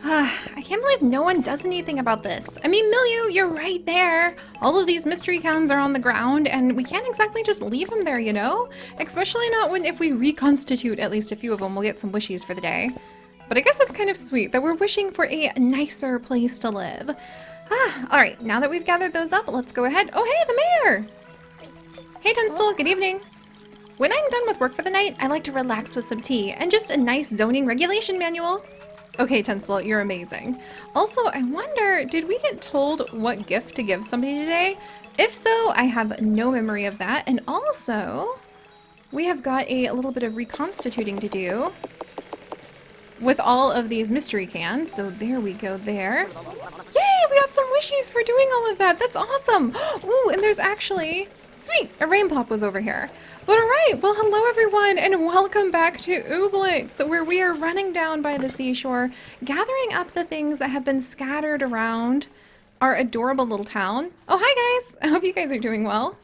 I can't believe no one does anything about this. I mean, Milieu, you're right there. All of these mystery cans are on the ground, and we can't exactly just leave them there, you know? Especially not when if we reconstitute at least a few of them, we'll get some wishies for the day. But I guess it's kind of sweet that we're wishing for a nicer place to live. All right, now that we've gathered those up, let's go ahead. Oh, hey, the mayor! Hey, Tunstall, good evening. When I'm done with work for the night, I like to relax with some tea and just a nice zoning regulation manual. Okay, Tunstall, you're amazing. Also, I wonder, did we get told what gift to give somebody today? If so, I have no memory of that. And also, we have got a little bit of reconstituting to do with all of these mystery cans. So there we go there. Yay, we got some wishies for doing all of that. That's awesome. Ooh, and there's actually... Sweet! A rain plop was over here. But alright, well hello everyone and welcome back to Ooblets, where we are running down by the seashore, gathering up the things that have been scattered around our adorable little town. Oh, hi guys! I hope you guys are doing well.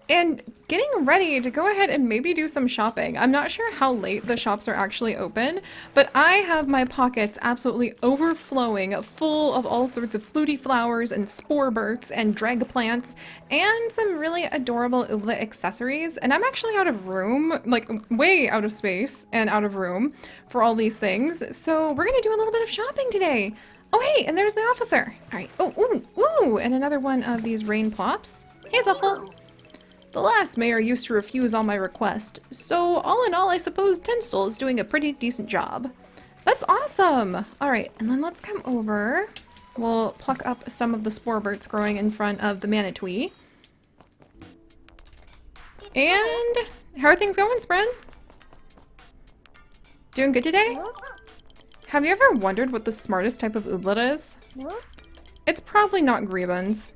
And getting ready to go ahead and maybe do some shopping. I'm not sure how late the shops are actually open, but I have my pockets absolutely overflowing, full of all sorts of fluty flowers and sporeburts and drag plants and some really adorable Ooblet accessories. And I'm actually out of room, like way out of space and out of room for all these things. So we're gonna do a little bit of shopping today. Oh hey, and there's the officer. All right, oh, ooh, and another one of these rain plops. Hey, Zuffle. The last mayor used to refuse all my requests, so all in all, I suppose Tunstall is doing a pretty decent job. That's awesome! Alright, and then let's come over. We'll pluck up some of the sporeburts growing in front of the Manitwee. And how are things going, Spren? Doing good today? Have you ever wondered what the smartest type of ooblet is? It's probably not Greebons.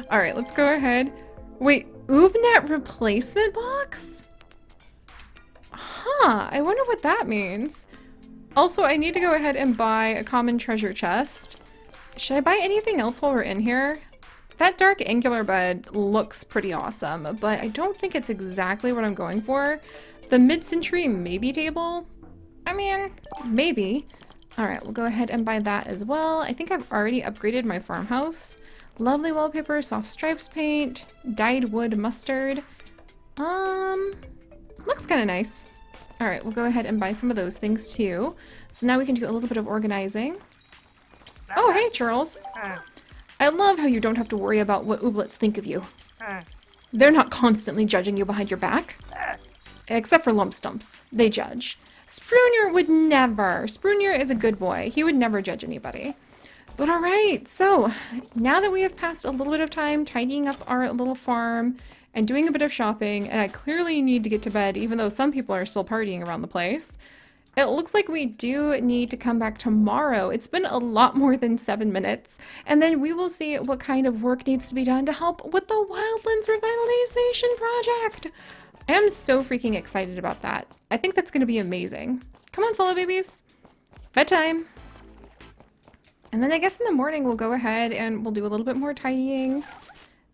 Alright, let's go ahead. Wait, Oobnet replacement box? Huh, I wonder what that means. Also, I need to go ahead and buy a common treasure chest. Should I buy anything else while we're in here? That dark angular bed looks pretty awesome, but I don't think it's exactly what I'm going for. The mid-century maybe table? I mean, maybe. Alright, we'll go ahead and buy that as well. I think I've already upgraded my farmhouse. Lovely wallpaper, soft stripes paint, dyed wood mustard. Looks kind of nice. Alright, we'll go ahead and buy some of those things too. So now we can do a little bit of organizing. Oh, hey, Charles. I love how you don't have to worry about what Ooblets think of you. They're not constantly judging you behind your back. Except for Lump Stumps. They judge. Sprunger would never. Sprunger is a good boy. He would never judge anybody. But alright, so now that we have passed a little bit of time tidying up our little farm and doing a bit of shopping, and I clearly need to get to bed even though some people are still partying around the place, it looks like we do need to come back tomorrow. It's been a lot more than 7 minutes, and then we will see what kind of work needs to be done to help with the Wildlands revitalization project. I am so freaking excited about that. I think that's going to be amazing. Come on, fellow babies. Bedtime. And then I guess in the morning we'll go ahead and we'll do a little bit more tidying.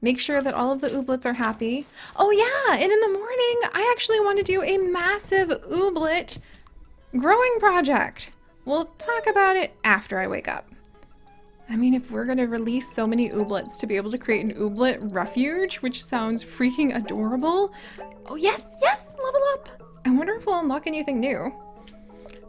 Make sure that all of the Ooblets are happy. Oh yeah, and in the morning I actually want to do a massive Ooblet growing project. We'll talk about it after I wake up. I mean, if we're going to release so many Ooblets to be able to create an Ooblet refuge, which sounds freaking adorable. Oh yes, yes, level up. I wonder if we'll unlock anything new.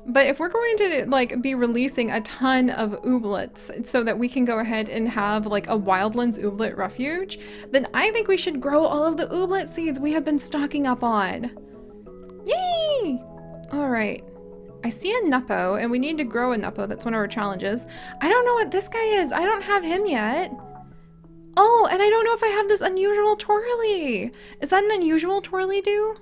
But if we're going to like be releasing a ton of Ooblets so that we can go ahead and have like a Wildlands Ooblet refuge, then I think we should grow all of the Ooblet seeds we have been stocking up on. Yay! All right. I see a Nuppo and we need to grow a Nuppo. That's one of our challenges. I don't know what this guy is. I don't have him yet. Oh, and I don't know if I have this unusual twirly. Is that an unusual twirly do?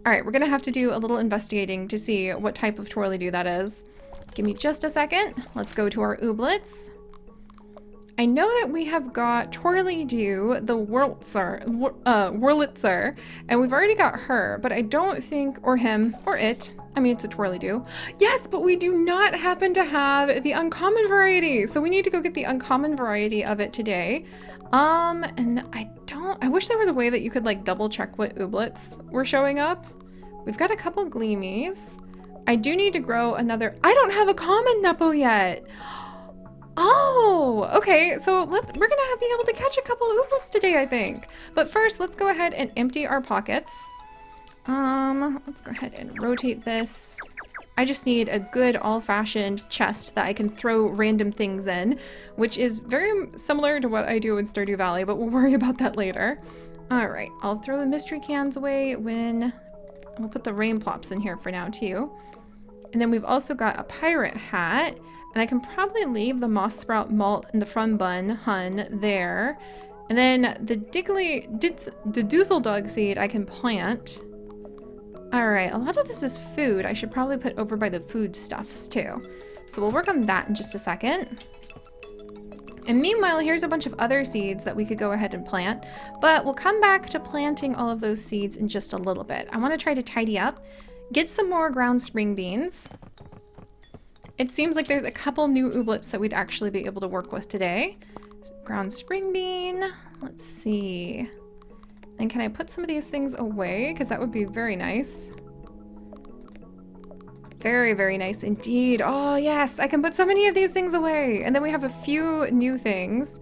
Alright, we're gonna have to do a little investigating to see what type of twirly-doo that is. Give me just a second. Let's go to our Ooblets. I know that we have got twirly-doo, the Wurlitzer, and we've already got her, but I don't think, or him, or it. I mean, it's a twirly-doo. Yes, but we do not happen to have the uncommon variety, so we need to go get the uncommon variety of it today. And I wish there was a way that you could like double check what Ooblets were showing up. We've got a couple Gleamies. I do need to grow another. I don't have a common Nuppo yet. Oh, okay. So we're gonna be able to catch a couple Ooblets today, I think. But first, let's go ahead and empty our pockets. Let's go ahead and rotate this. I just need a good old-fashioned chest that I can throw random things in, which is very similar to what I do in Stardew Valley, but we'll worry about that later. All right, I'll throw the mystery cans away when... We'll put the rain plops in here for now, too. And then we've also got a pirate hat, and I can probably leave the moss sprout malt in the front hun there. And then the doozle dog seed I can plant. All right, a lot of this is food. I should probably put over by the foodstuffs too. So we'll work on that in just a second. And meanwhile, here's a bunch of other seeds that we could go ahead and plant, but we'll come back to planting all of those seeds in just a little bit. I want to try to tidy up, get some more ground spring beans. It seems like there's a couple new ooblets that we'd actually be able to work with today. Ground spring bean, let's see. And can I put some of these things away? Because that would be very nice. Very, very nice indeed. Oh yes, I can put so many of these things away. And then we have a few new things.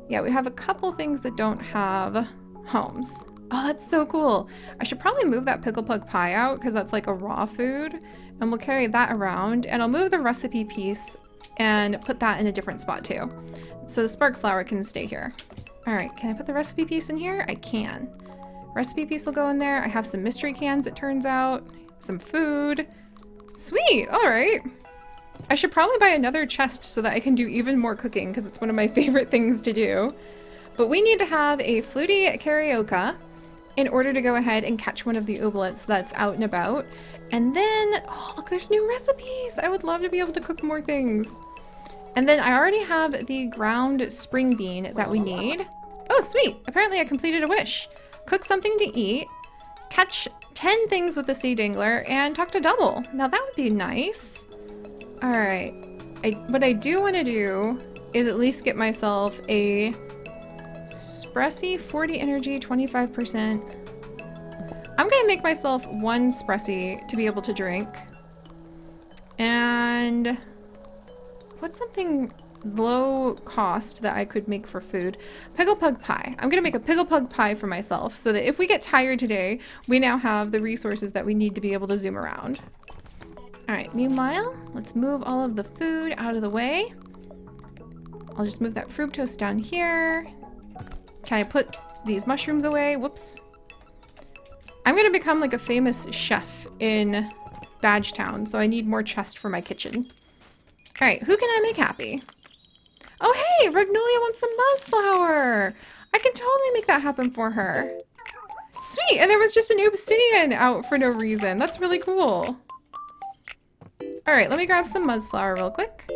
Yeah, we have a couple things that don't have homes. Oh, that's so cool. I should probably move that pickle pug pie out because that's like a raw food. And we'll carry that around. And I'll move the recipe piece and put that in a different spot too. So the spark flower can stay here. All right, can I put the recipe piece in here? I can. Recipe piece will go in there. I have some mystery cans, it turns out. Some food. Sweet, all right. I should probably buy another chest so that I can do even more cooking because it's one of my favorite things to do. But we need to have a fluty karaoke in order to go ahead and catch one of the ooblets that's out and about. And then, oh look, there's new recipes. I would love to be able to cook more things. And then I already have the ground spring bean that we need. Oh, sweet. Apparently I completed a wish. Cook something to eat, catch 10 things with the sea dingler, and talk to Double. Now that would be nice. All right. What I do want to do is at least get myself a Spressie, 40 energy, 25%. I'm going to make myself one Spressie to be able to drink. And what's something low cost that I could make for food? Pickle pug pie. I'm gonna make a pickle pug pie for myself so that if we get tired today, we now have the resources that we need to be able to zoom around. All right, meanwhile, let's move all of the food out of the way. I'll just move that fructose down here. Can I put these mushrooms away? Whoops. I'm gonna become like a famous chef in Badgetown, so I need more chest for my kitchen. All right, who can I make happy? Oh, hey, Ragnolia wants some buzzflower. I can totally make that happen for her. Sweet, and there was just an obsidian out for no reason. That's really cool. All right, let me grab some buzzflower real quick.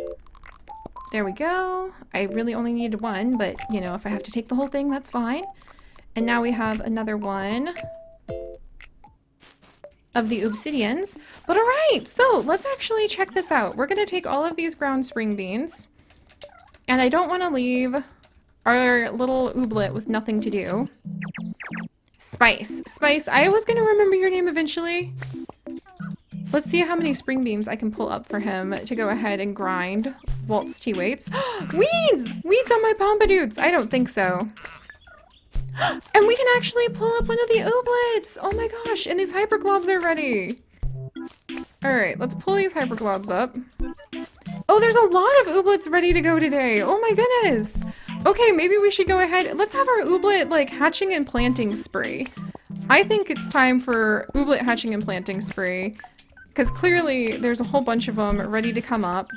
There we go. I really only need one, but you know, if I have to take the whole thing, that's fine. And now we have another one of the obsidians. But all right, so let's actually check this out. We're gonna take all of these ground spring beans, and I don't want to leave our little ooblet with nothing to do. Spice. Spice, I was gonna remember your name eventually. Let's see how many spring beans I can pull up for him to go ahead and grind whilst he waits. Weeds! Weeds on my pompidoots! I don't think so. And we can actually pull up one of the ooblets! Oh my gosh, and these hyperglobs are ready! Alright, let's pull these hyperglobs up. Oh, there's a lot of ooblets ready to go today! Oh my goodness! Okay, maybe we should go ahead. Let's have our ooblet, like, hatching and planting spree. I think it's time for ooblet hatching and planting spree. Because clearly there's a whole bunch of them ready to come up.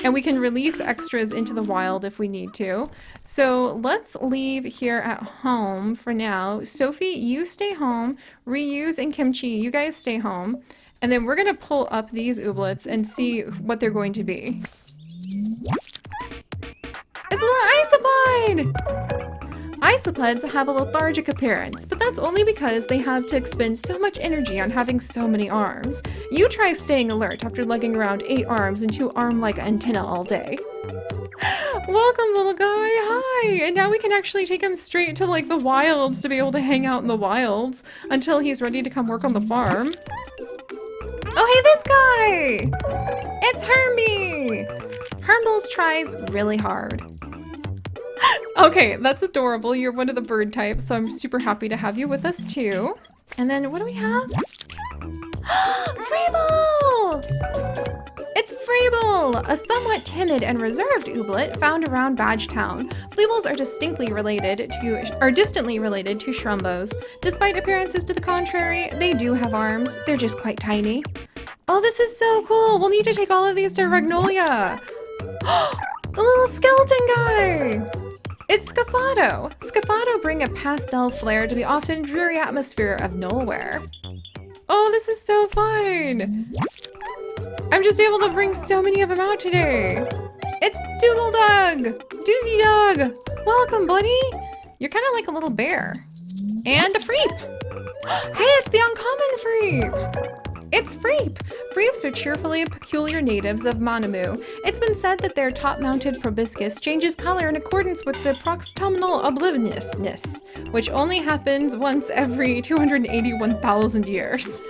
And we can release extras into the wild if we need to. So let's leave here at home for now. Sophie, you stay home. Reuse and Kimchi, you guys stay home. And then we're going to pull up these ooblets and see what they're going to be. It's a little Isopod! Isopods have a lethargic appearance, but that's only because they have to expend so much energy on having so many arms. You try staying alert after lugging around 8 arms and 2 arm-like antennae all day. Welcome, little guy. Hi. And now we can actually take him straight to like the wilds to be able to hang out in the wilds until he's ready to come work on the farm. Oh, hey, this guy! It's Hermie! Hermbles tries really hard. Okay, that's adorable. You're one of the bird types, so I'm super happy to have you with us too. And then what do we have? Freeble! It's Freeble, a somewhat timid and reserved ooblet found around Badgetown. Freebles are distantly related to Shrumbos. Despite appearances to the contrary, they do have arms. They're just quite tiny. Oh, this is so cool. We'll need to take all of these to Ragnolia. The little skeleton guy. It's Scafado. Scafado bring a pastel flair to the often dreary atmosphere of nowhere. Oh, this is so fun. I'm just able to bring so many of them out today. It's Doodle Dog! Doozy Dog! Welcome, buddy! You're kind of like a little bear. And a Freep! Hey, it's the uncommon Freep! It's Freep! Freeps are cheerfully peculiar natives of Manamu. It's been said that their top-mounted proboscis changes color in accordance with the proximal obliviousness, which only happens once every 281,000 years.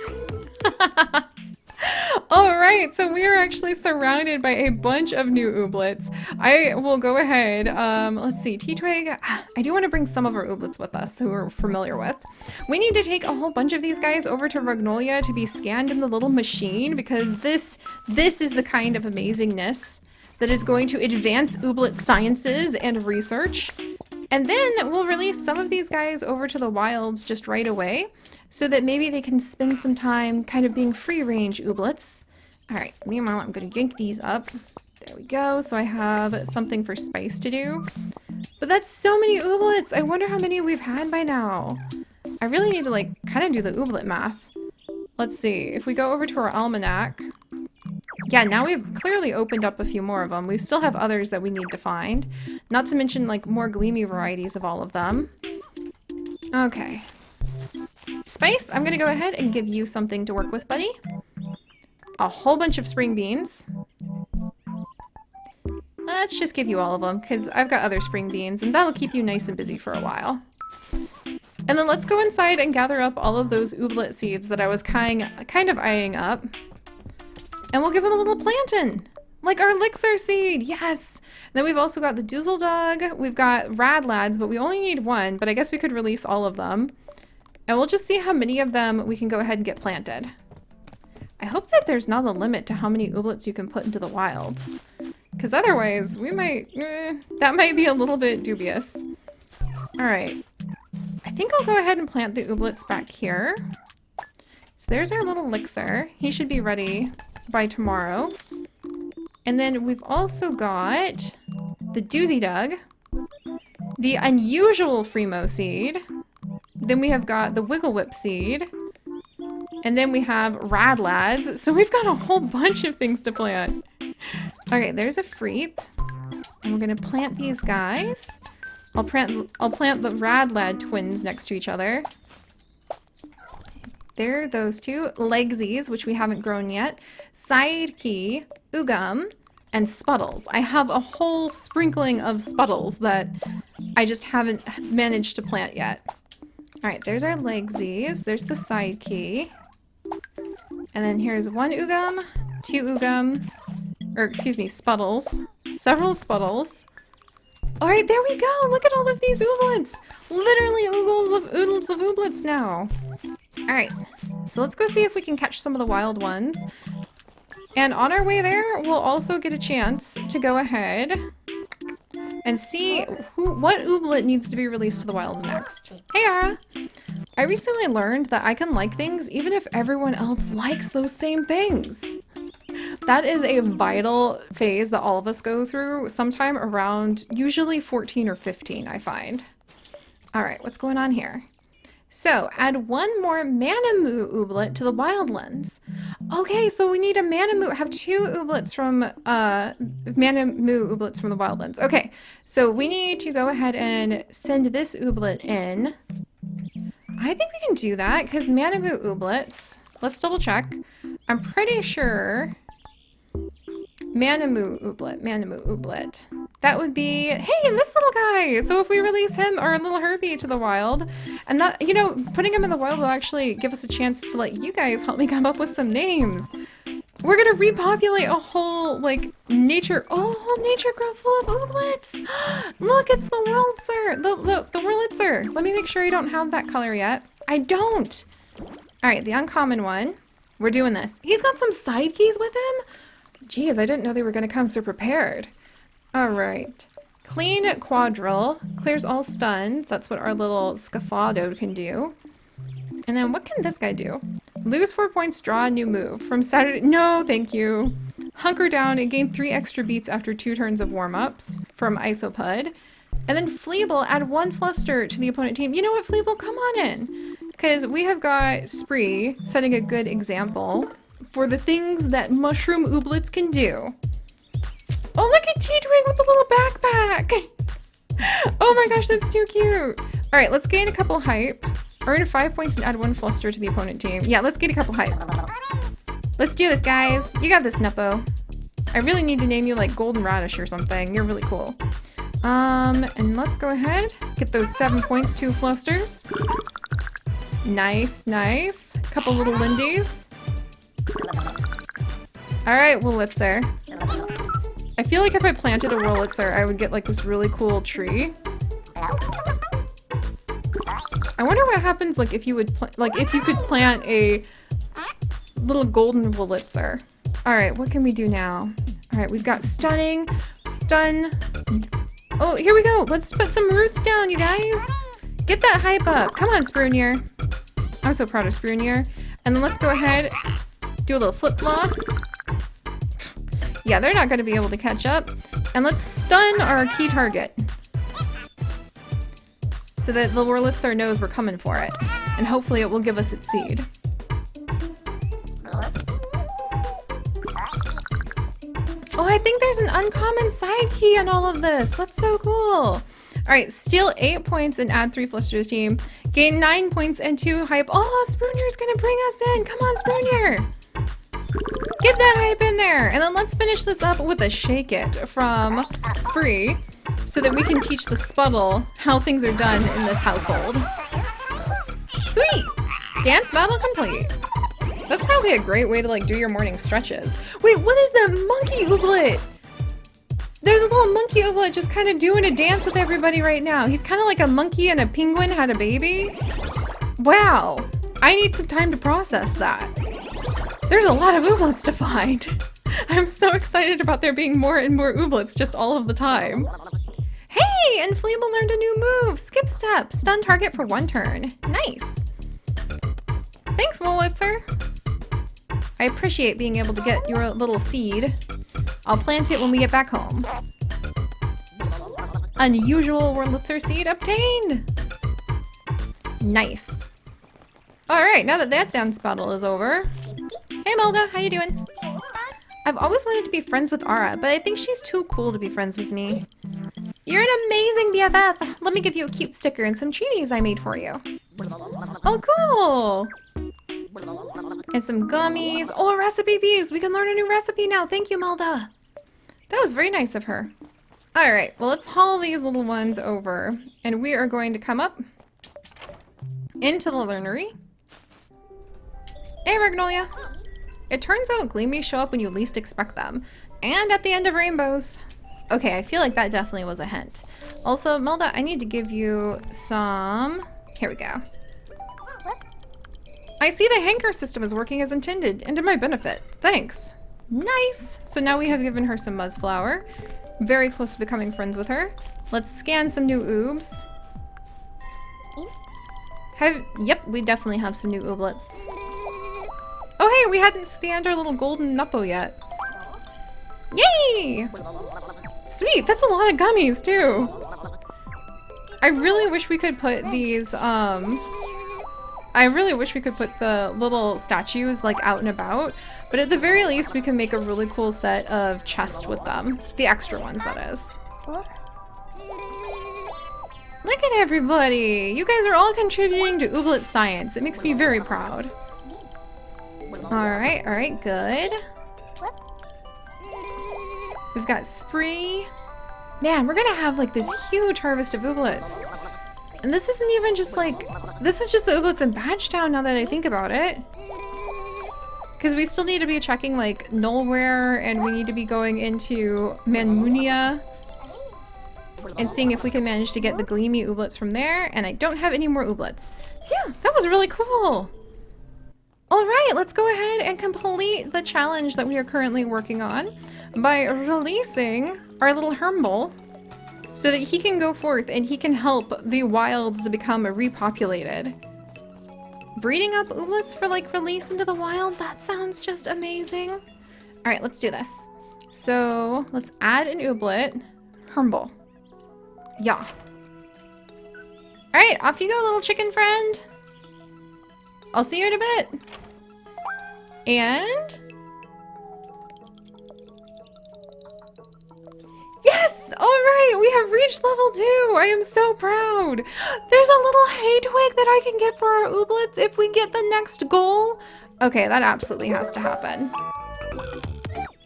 Alright, so we are actually surrounded by a bunch of new ooblets. I will go ahead, let's see, T-Twig, I do want to bring some of our ooblets with us who we're familiar with. We need to take a whole bunch of these guys over to Ragnolia to be scanned in the little machine because this is the kind of amazingness that is going to advance ooblet sciences and research. And then we'll release some of these guys over to the wilds just right away, so that maybe they can spend some time kind of being free-range ooblets. Alright, meanwhile I'm going to yank these up. There we go, so I have something for Spice to do. But that's so many ooblets! I wonder how many we've had by now. I really need to, like, kind of do the ooblet math. Let's see, if we go over to our almanac... Yeah, now we've clearly opened up a few more of them. We still have others that we need to find. Not to mention, like, more gleamy varieties of all of them. Okay. Spice, I'm gonna go ahead and give you something to work with, buddy. A whole bunch of spring beans. Let's just give you all of them, because I've got other spring beans, and that'll keep you nice and busy for a while. And then let's go inside and gather up all of those ooblet seeds that I was kind of eyeing up. And we'll give them a little plantain, like our elixir seed, yes! And then we've also got the Doozle Dog, we've got Rad Lads, but we only need one, but I guess we could release all of them. And we'll just see how many of them we can go ahead and get planted. I hope that there's not a limit to how many ooblets you can put into the wilds. Because otherwise, we might, that might be a little bit dubious. Alright. I think I'll go ahead and plant the ooblets back here. So there's our little elixir. He should be ready by tomorrow. And then we've also got the Doozy Dug, the unusual Freemo seed, then we have got the Wiggle Whip seed, and then we have Rad Lads, so we've got a whole bunch of things to plant. Okay, there's a Freep, and we're gonna plant these guys. I'll plant the Rad Lad twins next to each other. There are those two. Legsies, which we haven't grown yet. Sidekey, Ugum, and Spuddles. I have a whole sprinkling of Spuddles that I just haven't managed to plant yet. Alright, there's our Legsies. There's the Sidekey. And then here's one Ugum, two Ugum, or excuse me, Spuddles. Several Spuddles. Alright, there we go! Look at all of these ooblets! Literally oodles of ooblets now! Alright, so let's go see if we can catch some of the wild ones. And on our way there, we'll also get a chance to go ahead and see what ooblet needs to be released to the wilds next. Hey, Ara! I recently learned that I can like things even if everyone else likes those same things. That is a vital phase that all of us go through sometime around usually 14 or 15, I find. Alright, what's going on here? So, add one more Manamu ooblet to the Wildlands. Okay, so we need a Manamu. Have two ooblets from, Manamu ooblets from the Wildlands. Okay, so we need to go ahead and send this ooblet in. I think we can do that, because Manamu ooblets, let's double check. I'm pretty sure Manamu ooblet. That would be, hey, this little guy. So if we release him, our little Herbie, to the wild, and that, you know, putting him in the wild will actually give us a chance to let you guys help me come up with some names. We're gonna repopulate a whole, like, nature, oh, a whole nature grove full of ooblets. Look, it's the Wurlitzer, the Wurlitzer. Let me make sure I don't have that color yet. I don't. All right, the uncommon one. We're doing this. He's got some side keys with him. Geez, I didn't know they were gonna come so prepared. All right. Clean quadrille. Clears all stuns. That's what our little Scaffado can do. And then what can this guy do? Lose 4 points, draw a new move. From Saturday. No, thank you. Hunker down and gain 3 extra beats after 2 turns of warm-ups from Isopud. And then Fleeble, add 1 fluster to the opponent team. You know what, Fleeble? Come on in. Because we have got Spree setting a good example for the things that mushroom ooblets can do. Oh, look at T-Twig with the little backpack! Oh my gosh, that's too cute! Alright, let's gain a couple hype. Earn 5 points and add 1 fluster to the opponent team. Yeah, let's gain a couple hype. Let's do this, guys! You got this, Nuppo. I really need to name you like Golden Radish or something. You're really cool. And let's go ahead. Get those 7 points, 2 flusters. Nice, nice. Couple little Lindies. Alright, Wurlitzer. I feel like if I planted a Wurlitzer, I would get like this really cool tree. I wonder what happens like if you would if you could plant a little golden Wurlitzer. All right, what can we do now? All right, we've got stunning, stun. Oh, here we go. Let's put some roots down, you guys. Get that hype up. Come on, Sprunier. I'm so proud of Sprunier. And then let's go ahead, do a little flip floss. Yeah, they're not going to be able to catch up. And let's stun our key target. So that the Wurlitzer knows we're coming for it. And hopefully it will give us its seed. Oh, I think there's an uncommon side key on all of this. That's so cool. Alright, steal 8 points and add 3 fluster to the team. Gain 9 points and 2 hype. Oh, Sprunier's going to bring us in. Come on, Sprunier. Get that hype in there! And then let's finish this up with a Shake It from Spree so that we can teach the Spuddle how things are done in this household. Sweet! Dance battle complete. That's probably a great way to like do your morning stretches. Wait, what is that monkey ooblet? There's a little monkey ooblet just kind of doing a dance with everybody right now. He's kind of like a monkey and a penguin had a baby. Wow, I need some time to process that. There's a lot of ooblets to find. I'm so excited about there being more and more ooblets just all of the time. Hey, and Fleeble learned a new move, Skip Step, stun target for 1 turn. Nice. Thanks, Wurlitzer. I appreciate being able to get your little seed. I'll plant it when we get back home. Unusual Wurlitzer seed obtained. Nice. All right, now that that dance battle is over. Hey Melda, how you doing? I've always wanted to be friends with Ara, but I think she's too cool to be friends with me. You're an amazing BFF. Let me give you a cute sticker and some treaties I made for you. Oh, cool. And some gummies. Oh, recipe bees. We can learn a new recipe now. Thank you, Melda. That was very nice of her. All right, well, let's haul these little ones over, and we are going to come up into the learnery. Hey, Magnolia. It turns out Gleamies show up when you least expect them, and at the end of rainbows. Okay, I feel like that definitely was a hint. Also, Melda, I need to give you some... Here we go. I see the hanker system is working as intended, and to my benefit. Thanks. Nice. So now we have given her some Muzzflower. Very close to becoming friends with her. Let's scan some new oobs. Yep, we definitely have some new ooblets. Oh hey, we hadn't scanned our little golden Nuppo yet. Yay! Sweet, that's a lot of gummies too. I really wish we could put these, I really wish we could put the little statues like out and about, but at the very least we can make a really cool set of chests with them. The extra ones, that is. Look at everybody! You guys are all contributing to Ooblet science. It makes me very proud. Alright, good. We've got Spree. Man, we're gonna have like this huge harvest of ooblets. And this isn't even just like, this is just the ooblets in Badgetown now that I think about it. Because we still need to be checking like Nulware, and we need to be going into Manmunia and seeing if we can manage to get the gleamy ooblets from there. And I don't have any more ooblets. Phew, that was really cool. All right, let's go ahead and complete the challenge that we are currently working on by releasing our little Hermble so that he can go forth and he can help the wilds to become repopulated. Breeding up ooblets for like release into the wild, that sounds just amazing. All right, let's do this. So let's add an ooblet, Hermble. Yeah. All right, off you go, little chicken friend. I'll see you in a bit. And yes! All right, we have reached level 2. I am so proud. There's a little hay twig that I can get for our ooblets if we get the next goal. Okay, that absolutely has to happen.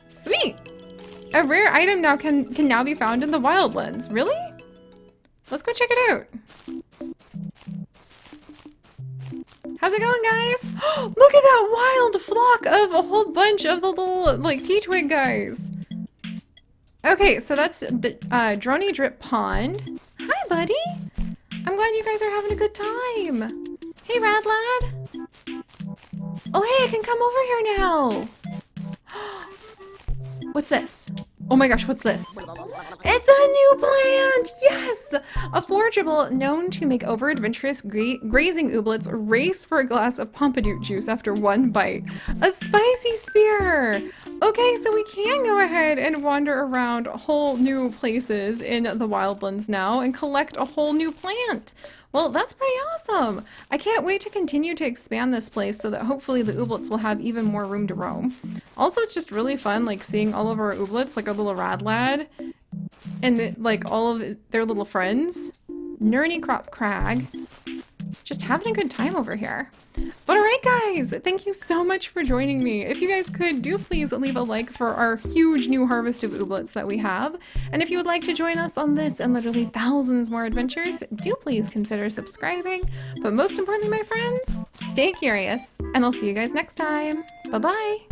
Sweet. A rare item now can now be found in the Wildlands. Really? Let's go check it out. How's it going, guys? Look at that wild flock of a whole bunch of the little, like, tea-twig guys. Okay, so that's the Droney Drip Pond. Hi, buddy. I'm glad you guys are having a good time. Hey, Rad Lad. Oh, hey, I can come over here now. What's this? Oh my gosh, what's this? It's a new plant! Yes! A forageable known to make over-adventurous grazing ooblets race for a glass of Pompadour juice after one bite. A spicy spear! Okay, so we can go ahead and wander around whole new places in the Wildlands now and collect a whole new plant. Well, that's pretty awesome. I can't wait to continue to expand this place so that hopefully the ooblets will have even more room to roam. Also, it's just really fun, like, seeing all of our ooblets, like our little Rad Lad, and, like, all of their little friends. Nurney Crop Crag. Just having a good time over here. But alright guys, thank you so much for joining me. If you guys could, do please leave a like for our huge new harvest of ooblets that we have. And if you would like to join us on this and literally thousands more adventures, do please consider subscribing. But most importantly, my friends, stay curious, and I'll see you guys next time. Bye-bye!